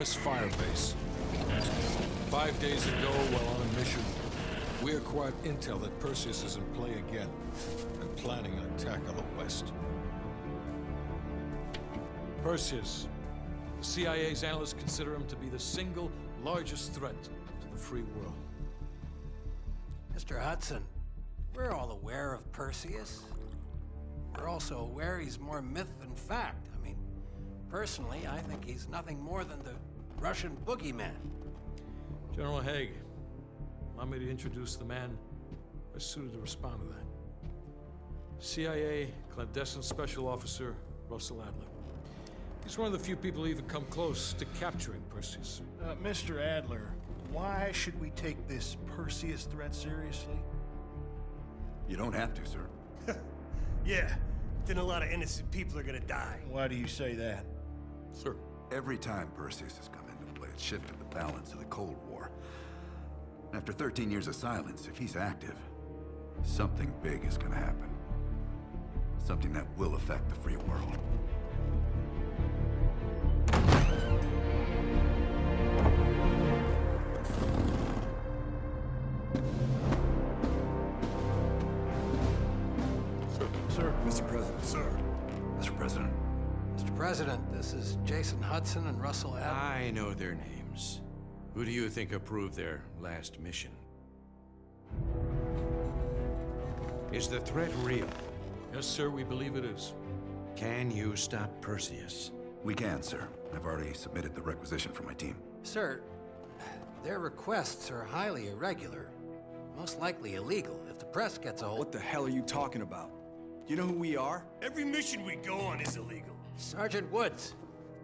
this firebase. 5 days ago, while on a mission, we acquired intel that Perseus is in play again and planning an attack on the west. Perseus. The CIA's analysts consider him to be the single largest threat to the free world. Mr. Hudson, we're all aware of Perseus. We're also aware he's more myth than fact. I mean, personally, I think he's nothing more than the Russian boogeyman. General Haig, allow me to introduce the man best suited to respond to that. CIA clandestine special officer Russell Adler. He's one of the few people who even come close to capturing Perseus. Mr. Adler, why should we take this Perseus threat seriously? You don't have to, sir. Yeah, then a lot of innocent people are gonna die. Why do you say that? Sir. Every time Perseus has come into play, it's shifted the balance of the Cold War. After 13 years of silence, if he's active, something big is gonna happen. Something that will affect the free world. Sir. Mr. President. Sir. Mr. President. Mr. President, this is Jason Hudson and Russell Adler. I know their names. Who do you think approved their last mission? Is the threat real? Yes, sir, we believe it is. Can you stop Perseus? We can, sir. I've already submitted the requisition for my team. Sir, their requests are highly irregular. Most likely illegal. If the press gets a hold... What the hell are you talking about? You know who we are? Every mission we go on is illegal. Sergeant Woods,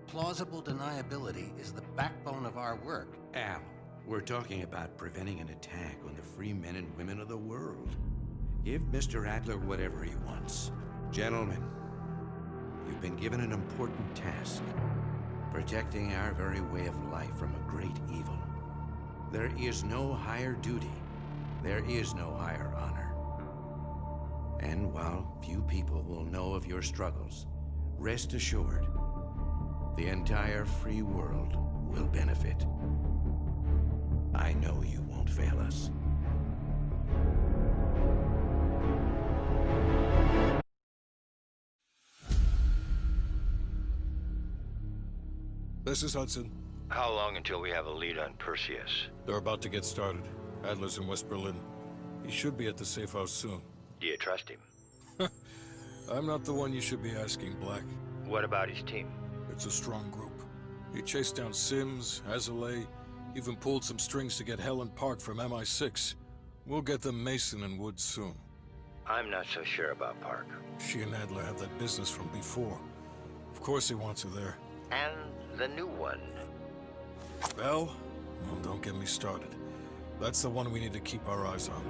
plausible deniability is the backbone of our work. Al, we're talking about preventing an attack on the free men and women of the world. Give Mr. Adler whatever he wants. Gentlemen, you've been given an important task. Protecting our very way of life from a great evil. There is no higher duty. There is no higher honor. And while few people will know of your struggles, rest assured, the entire free world will benefit. I know you won't fail us. This is Hudson. How long until we have a lead on Perseus? They're about to get started. Adler's in West Berlin. He should be at the safe house soon. Do you trust him? I'm not the one you should be asking, Black. What about his team? It's a strong group. He chased down Sims, Azalea, even pulled some strings to get Helen Park from MI6. We'll get them Mason and Woods soon. I'm not so sure about Park. She and Adler have that business from before. Of course he wants her there. And the new one. Bell? Well, don't get me started. That's the one we need to keep our eyes on.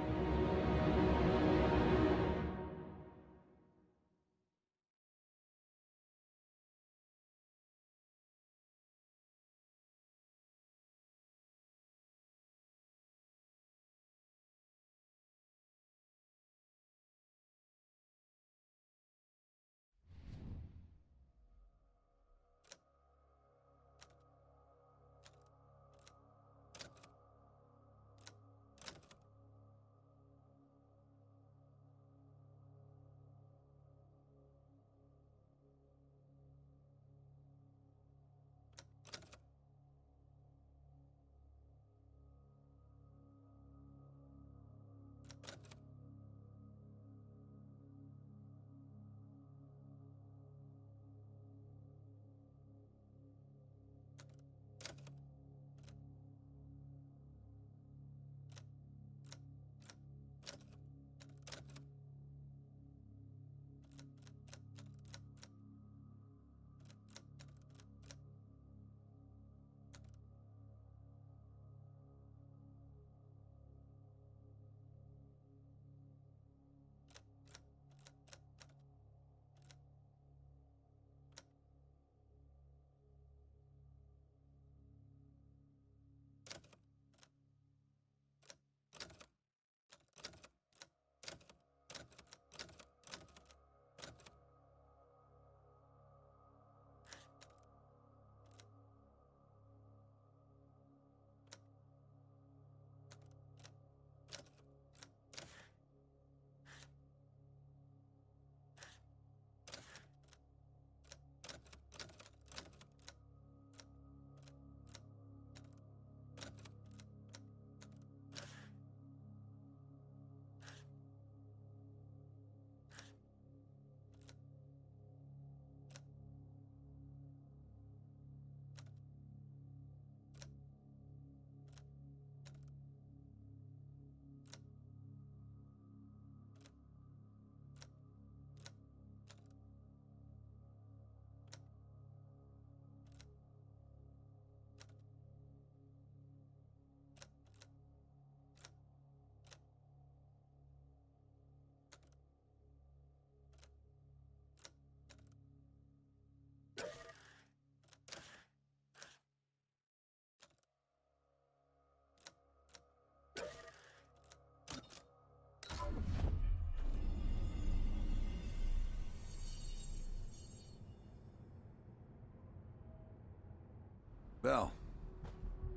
Bell,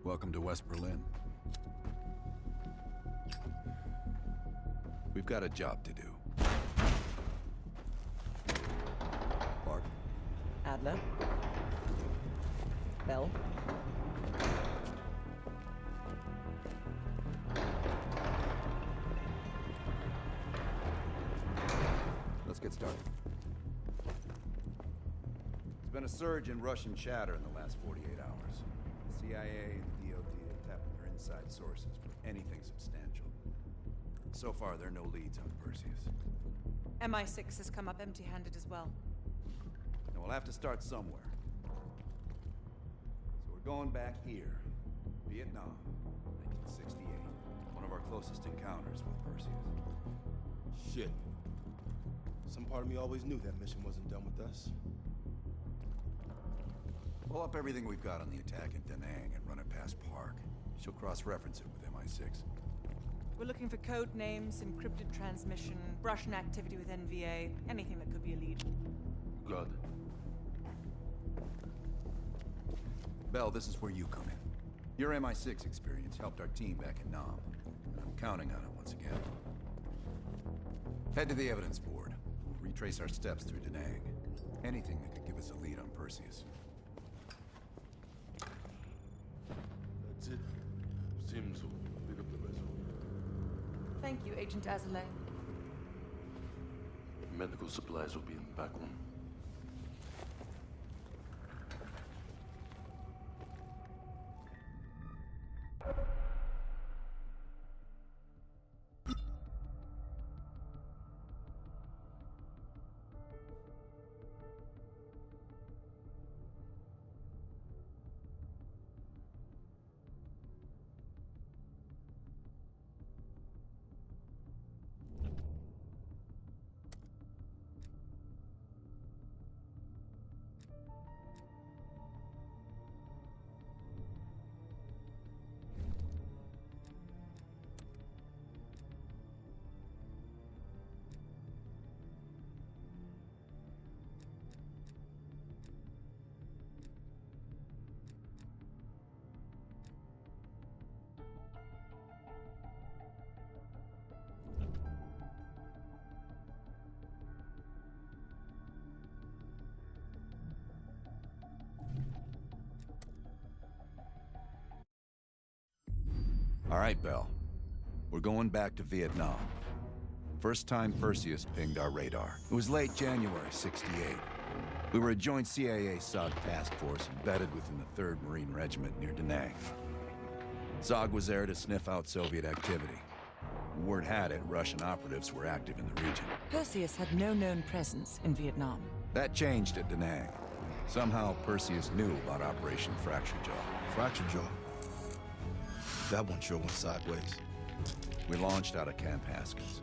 welcome to West Berlin. We've got a job to do. Park. Adler. Bell. Let's get started. There's been a surge in Russian chatter in the last 48 hours. The CIA and the DOD have tapped their inside sources for anything substantial. So far, there are no leads on Perseus. MI6 has come up empty-handed as well. And we'll have to start somewhere. So we're going back here. Vietnam, 1968. One of our closest encounters with Perseus. Shit. Some part of me always knew that mission wasn't done with us. Pull up everything we've got on the attack in Da Nang and run it past Park. She'll cross-reference it with MI6. We're looking for code names, encrypted transmission, Russian activity with NVA, anything that could be a lead. Good. Bell, this is where you come in. Your MI6 experience helped our team back in Nam. And I'm counting on it once again. Head to the evidence board. We'll retrace our steps through Da Nang. Anything that could give us a lead on Perseus. That's it. Seems so. Pick up the vessel. Thank you, Agent Azalea. Medical supplies will be in the back room. All right, Bell. We're going back to Vietnam. First time Perseus pinged our radar. It was late January '68. We were a joint CIA-SOG task force embedded within the 3rd Marine Regiment near Da Nang. SOG was there to sniff out Soviet activity. Word had it, Russian operatives were active in the region. Perseus had no known presence in Vietnam. That changed at Da Nang. Somehow, Perseus knew about Operation Fracture Jaw. Fracture Jaw. That one sure went sideways. We launched out of Camp Haskins.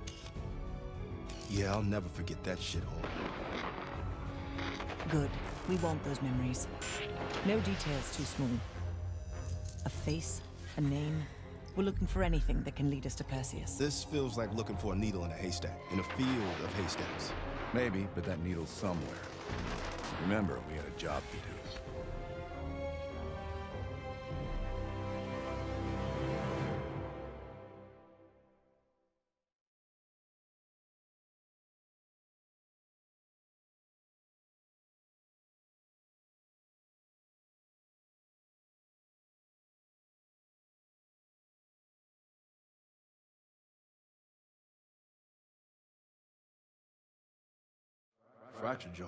Yeah, I'll never forget that shithole. Good. We want those memories. No details too small. A face, a name. We're looking for anything that can lead us to Perseus. This feels like looking for a needle in a haystack, in a field of haystacks. Maybe, but that needle's somewhere. Remember, we had a job to do. Fracture Jaw.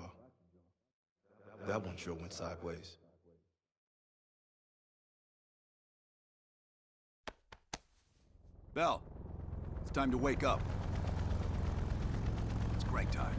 That one sure went sideways. Bell, it's time to wake up. It's break time.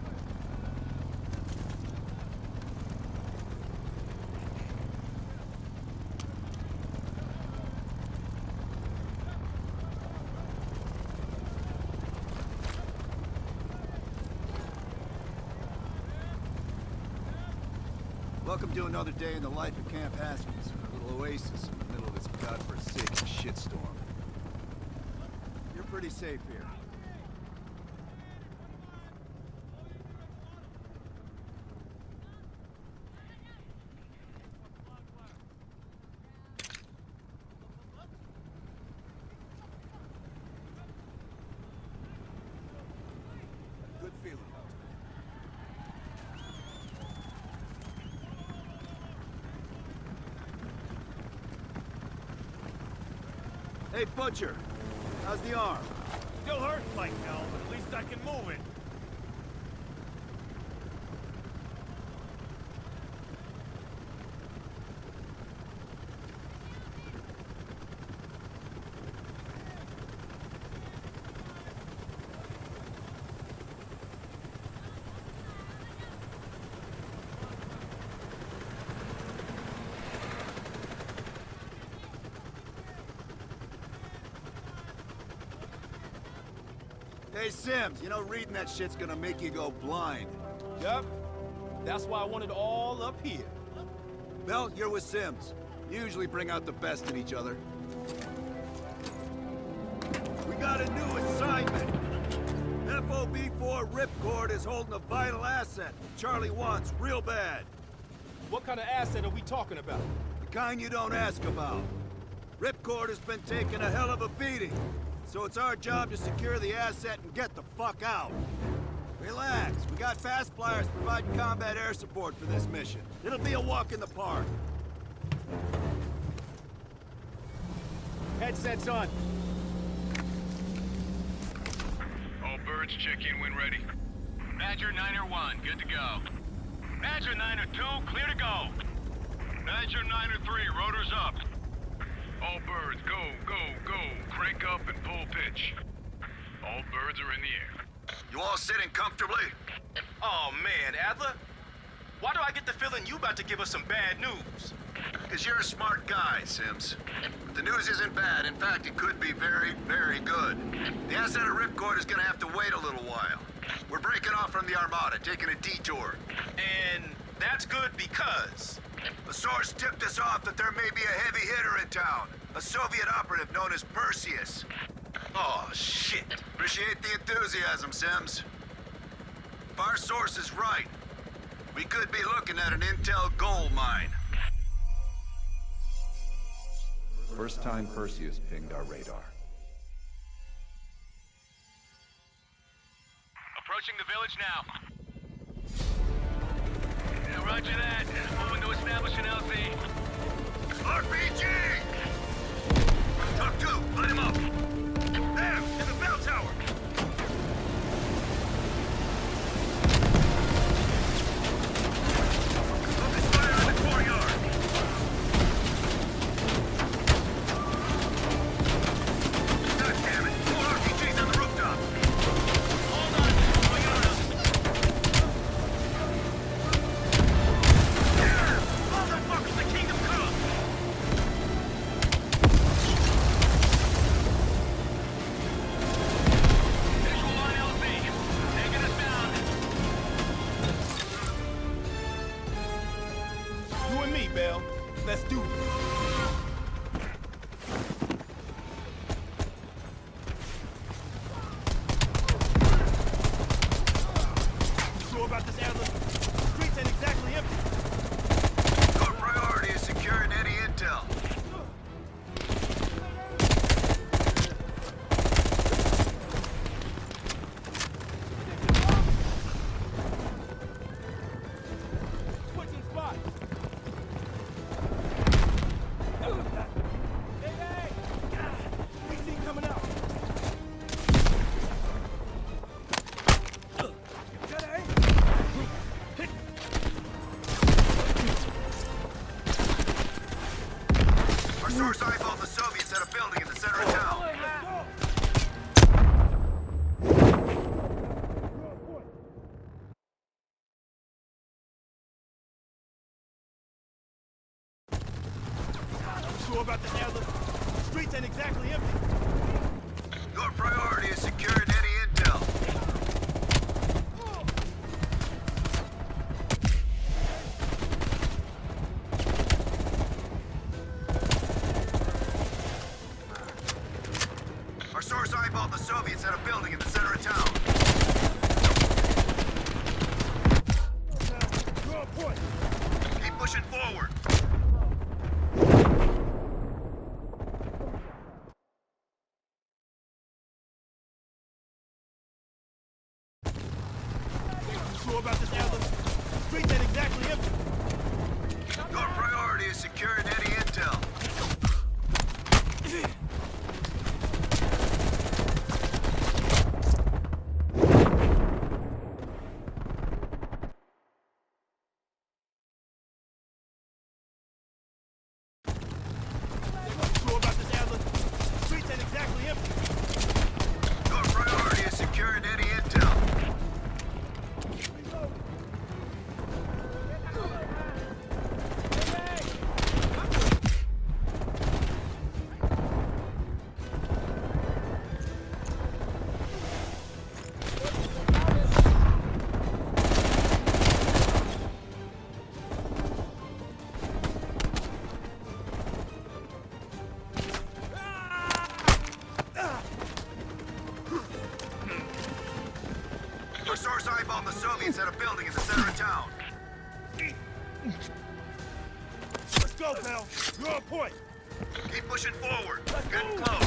Welcome to another day in the life of Camp Haskins, a little oasis in the middle of this godforsaken shitstorm. You're pretty safe here. Hey, Butcher. How's the arm? Still hurts like hell, but at least I can move it. Hey, Sims, you know reading that shit's gonna make you go blind. Yup. That's why I want it all up here. Bell, you're with Sims. You usually bring out the best in each other. We got a new assignment. FOB4 Ripcord is holding a vital asset Charlie wants real bad. What kind of asset are we talking about? The kind you don't ask about. Ripcord has been taking a hell of a beating, so it's our job to secure the asset and get the fuck out. Relax, we got fast flyers providing combat air support for this mission. It'll be a walk in the park. Headsets on. All birds, check in when ready. Badger 9-1, good to go. Badger 9-2, clear to go. Badger 9-3, rotors up. All birds, go, go, go. Crank up and pull pitch. All birds are in the air. You all sitting comfortably? Oh man, Adler. Why do I get the feeling you about to give us some bad news? Because you're a smart guy, Sims. But the news isn't bad. In fact, it could be very, very good. The asset of Ripcord is gonna have to wait a little while. We're breaking off from the Armada, taking a detour. And that's good because... A source tipped us off that there may be a heavy hitter in town. A Soviet operative known as Perseus. Oh, shit. Appreciate the enthusiasm, Sims. If our source is right, we could be looking at an intel gold mine. First time Perseus pinged our radar. Approaching the village now. Yeah, roger that. Moving to establish an LZ. RPG! Talk 2, line him up. There, in the bell tower. Focus fire on the courtyard. God damn it, 4 RPGs on the rooftop. Hold on, going on up. Motherfuckers, the kingdom come! Visual on LZ. Taking us down. You and me, Bell. Let's do this. You sure about this, Adler? The streets ain't exactly empty. Our priority is securing any intel. Switching spots. Hey! We see coming out. Our source eyeballed the Soviets at a building in the center of town. You sure about this, Adler? The streets ain't exactly empty. Your priority is securing any intel. Our source eyeballed the Soviets at a building in the center of town. You're on point. Keep pushing forward. You sure about this, Adler? The streets ain't exactly empty. Your priority is securing any intel. eyeball the Soviets at a building in the center of town. Let's go, pal. You're on point. Keep pushing forward. Getting close.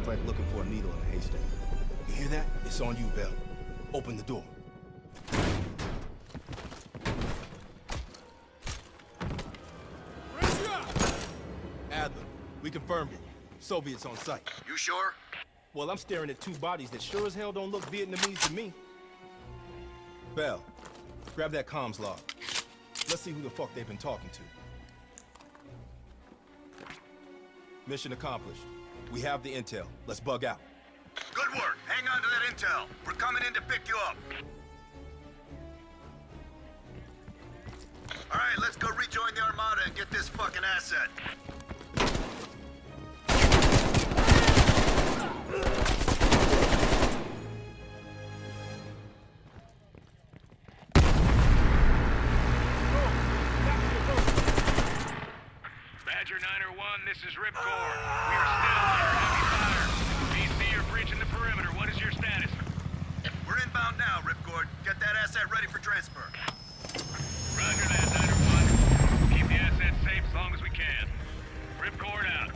Like looking for a needle in a haystack. You hear that? It's on you, Bell. Open the door. Adler, we confirmed it. Soviets on site. You sure? Well, I'm staring at two bodies that sure as hell don't look Vietnamese to me. Bell, grab that comms log. Let's see who the fuck they've been talking to. Mission accomplished. We have the intel. Let's bug out. Good work. Hang on to that intel. We're coming in to pick you up. All right, let's go rejoin the Armada and get this fucking asset. Badger 901, this is Ripcord. We are still under heavy fire. BC are breaching the perimeter. What is your status? We're inbound now, Ripcord. Get that asset ready for transfer. Roger that, 901. We'll keep the asset safe as long as we can. Ripcord out.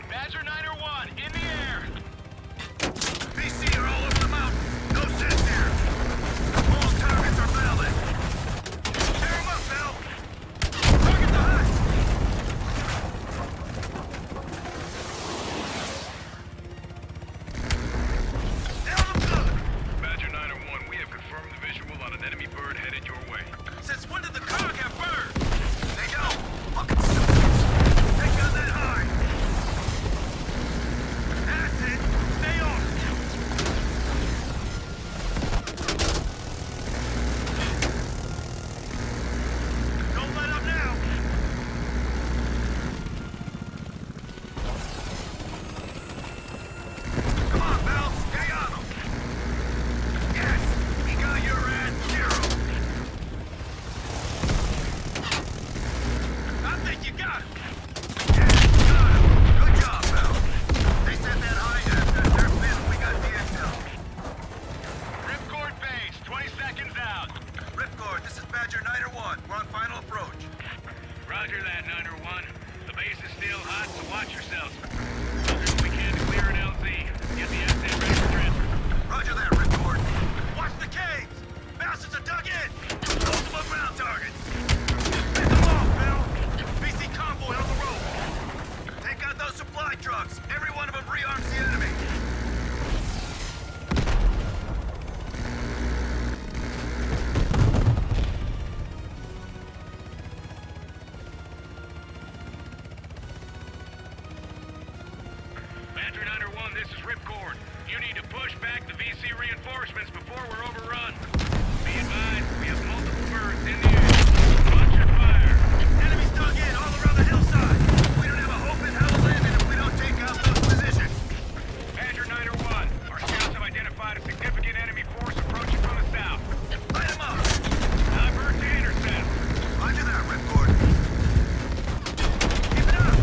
Badger 901, in the air! BC are all over the mountain. No sense here. All targets are valid. Tear them up, Bell. Target the hut. Badger 901, we have confirmed the visual on an enemy bird headed your way. Since when did the cog have birds? They don't. Fucking stupid. They got that high. That's it. Stay on. Don't let up now. Come on, Bell. Stay on them. Yes, we got your ass zero. I think you got it. Yes, got him. Good job, Bell. They said that high after their fifth. We got the intel. Ripcord base, 20 seconds out. Ripcord, this is Badger 901. We're on final approach. Roger that, 901. The base is still high. so watch yourselves. We'll do what we can to clear an LZ. Get the asset ready for transfer. Roger that, Ripcord. Watch the caves! Bastards are dug in! Those are ground targets! Pick them off, Bill! BC convoy on the road! Take out those supply trucks! Every one of them rearms the enemy! Badger 901, this is Ripcord. You need to push back the VC reinforcements before we're overrun. Be advised, we have multiple birds in the air. Watch your fire. Enemies dug in all around the hillside! We don't have a hope in hell of landing if we don't take out those positions! Badger 901, our scouts have identified a significant enemy force approaching from the south. Light them up! Divert to intercept. Roger that, Ripcord. Keep it up!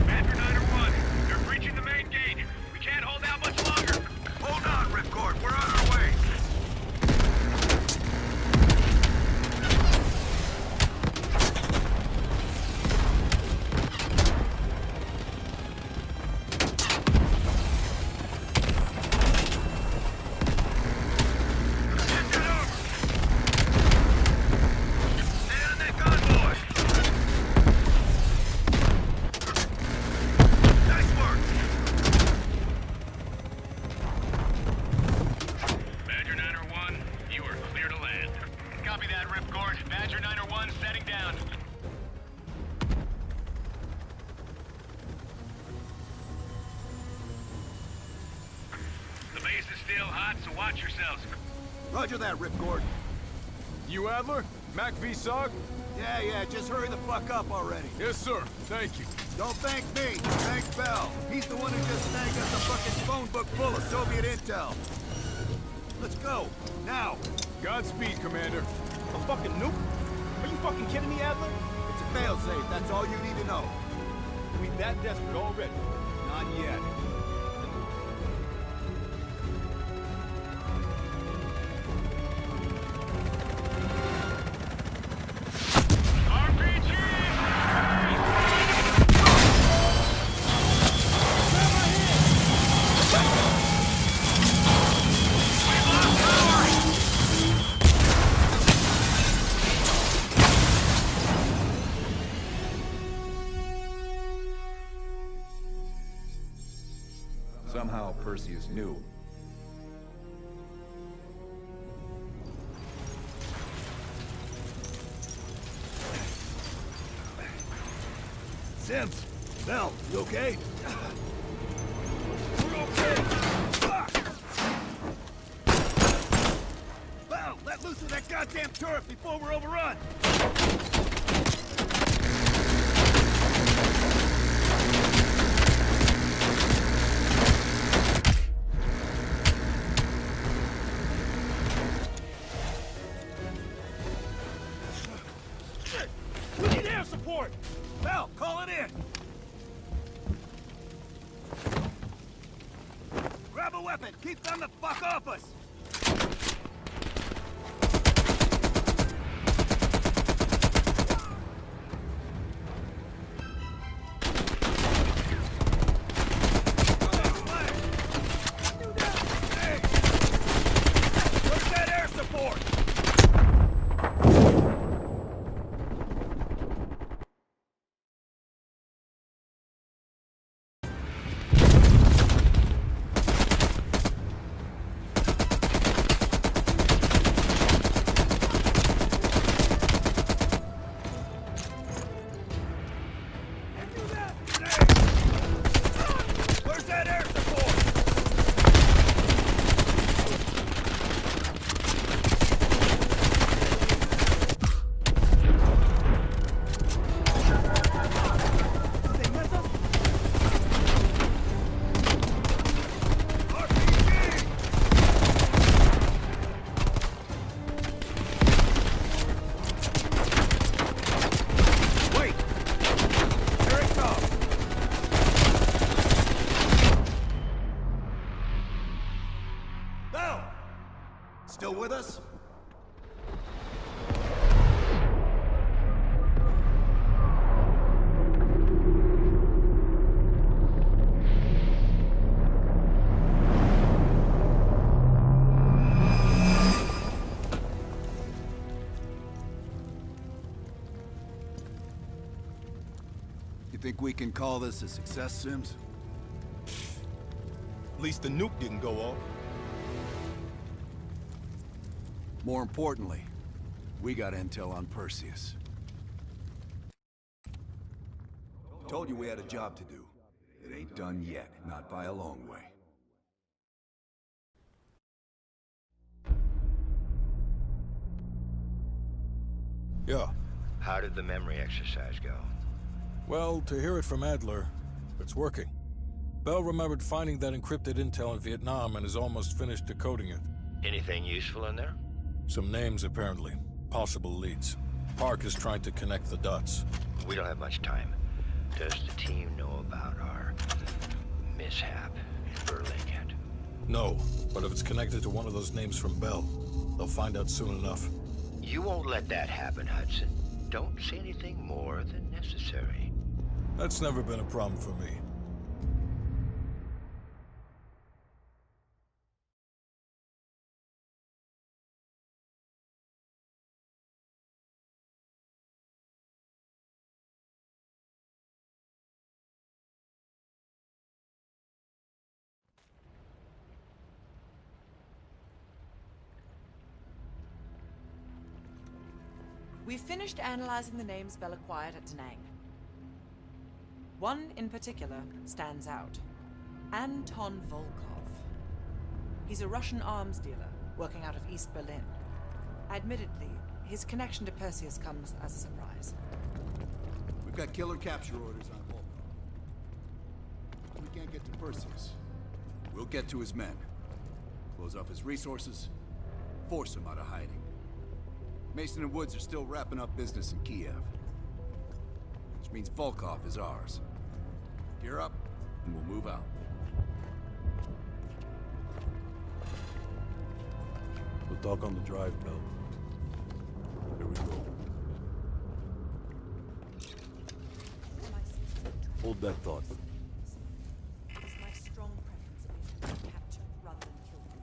Badger 901, they're breaching the main gate. We can't hold out much longer. Hold on, Ripcord. We're on our way. Get over. Stay on that convoy. Nice work. Badger 901, you are clear to land. Copy that, Ripcord. Badger 901 setting down. The base is still hot, so watch yourselves. Roger that, Ripcord. You Adler? Mac V SOG? Yeah, just hurry the fuck up already. Yes, sir. Thank you. Don't thank me. Thank Bell. He's the one who just snagged us a fucking phone book full of Soviet intel. Let's go. Now. Godspeed, Commander. A fucking nuke? Are you fucking kidding me, Adler? It's a failsafe. That's all you need to know. We that desperate already? Not yet. Somehow Perseus knew. Sims! Bell, you okay? We're okay! Bell, let loose of that goddamn turret before we're overrun! We need air support! Bell, call it in! Grab a weapon! Keep them the fuck off us! Hey! Where's that air support? Still with us? You think we can call this a success, Sims? At least the nuke didn't go off. More importantly, we got intel on Perseus. Told you we had a job to do. It ain't done yet, not by a long way. Yeah. How did the memory exercise go? Well, to hear it from Adler, it's working. Bell remembered finding that encrypted intel in Vietnam and is almost finished decoding it. Anything useful in there? Some names, apparently. Possible leads. Park is trying to connect the dots. We don't have much time. Does the team know about our mishap in Berlin yet? No, but if it's connected to one of those names from Bell, they'll find out soon enough. You won't let that happen, Hudson. Don't say anything more than necessary. That's never been a problem for me. We've finished analyzing the names Bell acquired at Da Nang. One in particular stands out. Anton Volkov. He's a Russian arms dealer working out of East Berlin. Admittedly, his connection to Perseus comes as a surprise. We've got killer capture orders on Volkov. We can't get to Perseus. We'll get to his men. Close off his resources. Force him out of hiding. Mason and Woods are still wrapping up business in Kiev. Which means Volkov is ours. Gear up, and we'll move out. We'll talk on the drive, Bell. Here we go. Hold that thought. It's my strong preference that we capture rather than kill them.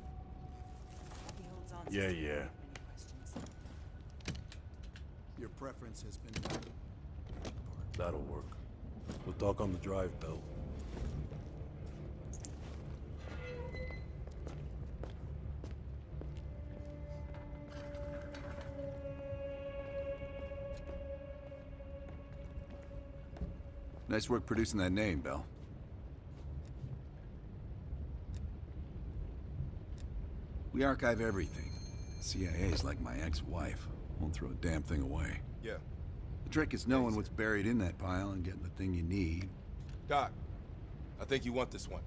He holds answers to Yeah. many questions. Your preference has been... That'll work. We'll talk on the drive, Bell. Nice work producing that name, Bell. We archive everything. CIA's like my ex-wife. Won't throw a damn thing away. Yeah. The trick is knowing what's buried in that pile and getting the thing you need. Doc, I think you want this one.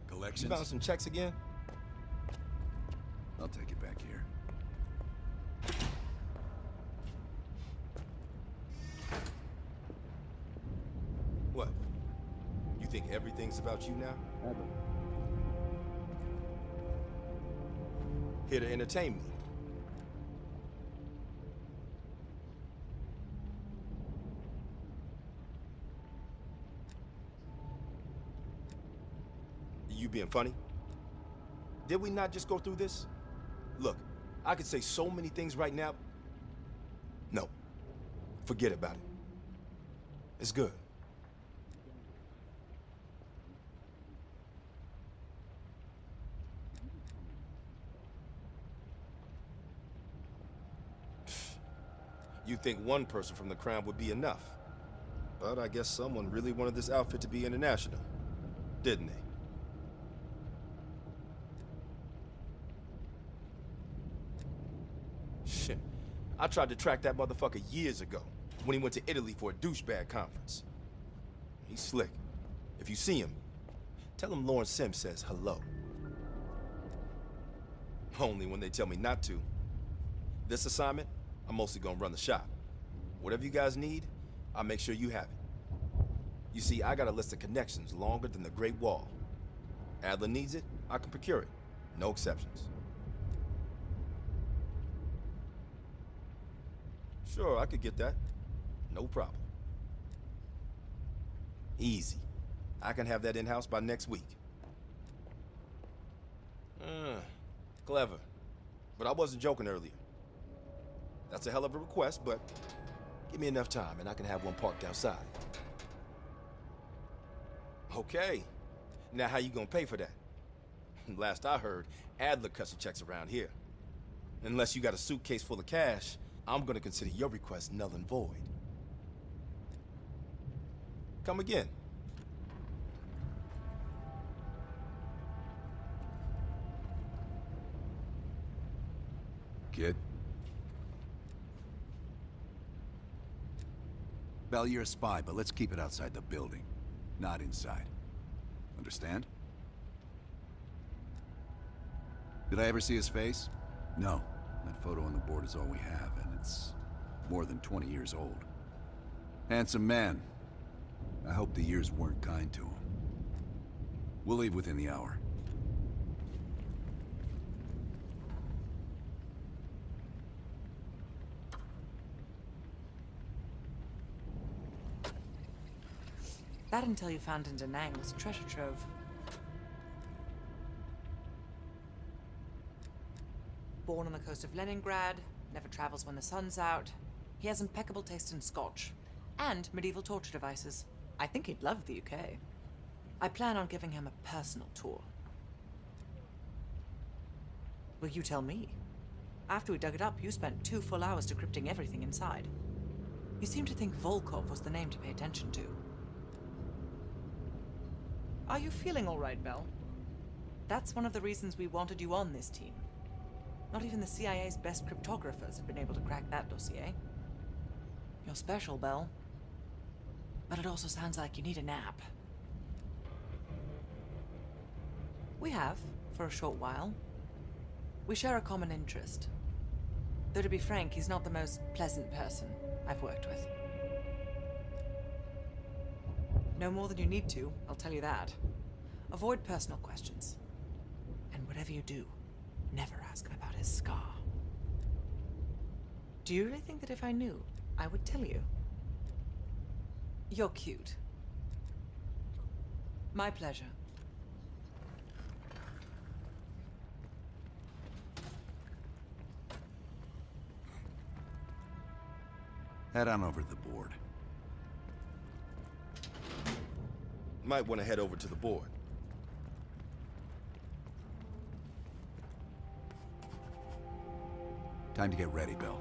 Collections? You found some checks again? I'll take it back here. What? You think everything's about you now? Here to entertain me. You being funny? Did we not just go through this? Look, I could say so many things right now. No. Forget about it. It's good. You'd think one person from the Crown would be enough. But I guess someone really wanted this outfit to be international, didn't they? Shit. I tried to track that motherfucker years ago, when he went to Italy for a douchebag conference. He's slick. If you see him, tell him Lawrence Sims says hello. Only when they tell me not to. This assignment, I'm mostly gonna run the shop. Whatever you guys need, I'll make sure you have it. You see, I got a list of connections longer than the Great Wall. Adler needs it, I can procure it. No exceptions. Sure, I could get that. No problem. Easy. I can have that in-house by next week. Clever. But I wasn't joking earlier. That's a hell of a request, but give me enough time and I can have one parked outside. Okay. Now how you gonna pay for that? Last I heard, Adler cuts the checks around here. Unless you got a suitcase full of cash, I'm gonna consider your request null and void. Come again. Kid? Bell, you're a spy, but let's keep it outside the building, not inside. Understand? Did I ever see his face? No. That photo on the board is all we have, and it's more than 20 years old. Handsome man. I hope the years weren't kind to him. We'll leave within the hour. That intel you found in Da Nang was a treasure trove. Born on the coast of Leningrad, never travels when the sun's out. He has impeccable taste in scotch and medieval torture devices. I think he'd love the UK. I plan on giving him a personal tour. Well, you tell me. After we dug it up, you spent 2 full hours decrypting everything inside. You seem to think Volkov was the name to pay attention to. Are you feeling all right, Bell? That's one of the reasons we wanted you on this team. Not even the CIA's best cryptographers have been able to crack that dossier. You're special, Bell. But it also sounds like you need a nap. We have, for a short while. We share a common interest. Though to be frank, he's not the most pleasant person I've worked with. No more than you need to, I'll tell you that. Avoid personal questions. And whatever you do, never ask him about his scar. Do you really think that if I knew, I would tell you? You're cute. My pleasure. Head on over to the board. Might want to head over to the board. Time to get ready, Bill.